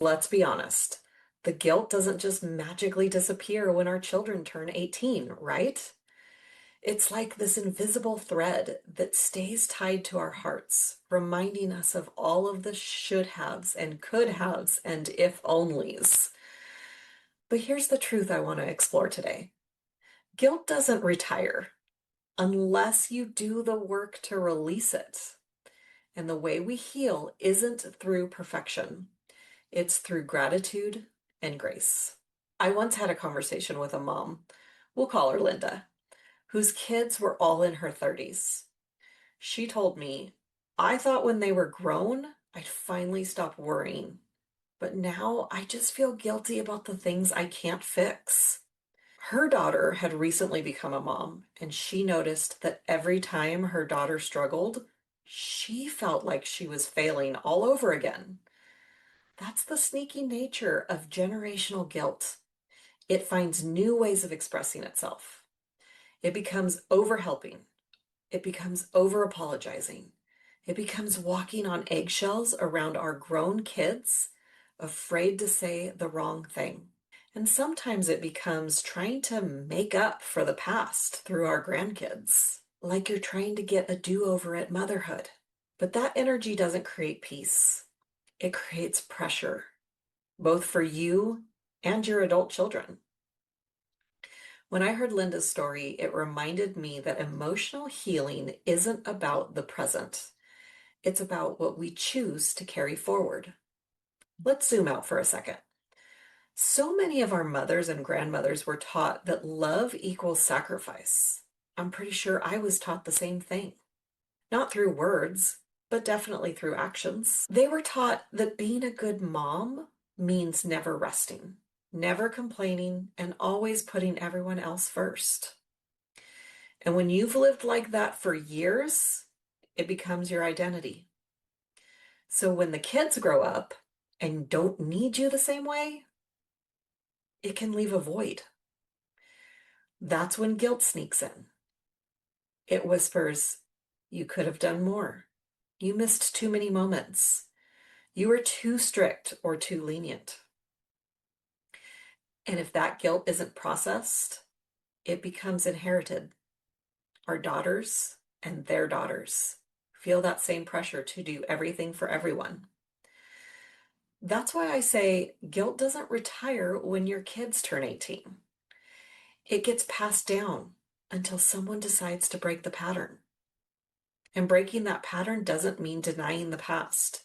Let's be honest. The guilt doesn't just magically disappear when our children turn 18, right? It's like this invisible thread that stays tied to our hearts, reminding us of all of the should haves and could haves and if onlys. But here's the truth I want to explore today. Guilt doesn't retire unless you do the work to release it. And the way we heal isn't through perfection. It's through gratitude and grace. I once had a conversation with a mom, we'll call her Linda, whose kids were all in her 30s. She told me, I thought when they were grown, I'd finally stop worrying. But now I just feel guilty about the things I can't fix. Her daughter had recently become a mom, and she noticed that every time her daughter struggled, she felt like she was failing all over again. That's the sneaky nature of generational guilt. It finds new ways of expressing itself. It becomes overhelping. It becomes over apologizing. It becomes walking on eggshells around our grown kids, afraid to say the wrong thing. And sometimes it becomes trying to make up for the past through our grandkids, like you're trying to get a do-over at motherhood. But that energy doesn't create peace. It creates pressure, both for you and your adult children. When I heard Linda's story, it reminded me that emotional healing isn't about the present. It's about what we choose to carry forward. Let's zoom out for a second. So many of our mothers and grandmothers were taught that love equals sacrifice. I'm pretty sure I was taught the same thing. Not through words, but definitely through actions. They were taught that being a good mom means never resting, never complaining, and always putting everyone else first. And when you've lived like that for years, it becomes your identity. So when the kids grow up and don't need you the same way, it can leave a void. That's when guilt sneaks in. It whispers, you could have done more. You missed too many moments. You were too strict or too lenient. And if that guilt isn't processed, it becomes inherited. Our daughters and their daughters feel that same pressure to do everything for everyone. That's why I say guilt doesn't retire when your kids turn 18. It gets passed down until someone decides to break the pattern. And breaking that pattern doesn't mean denying the past.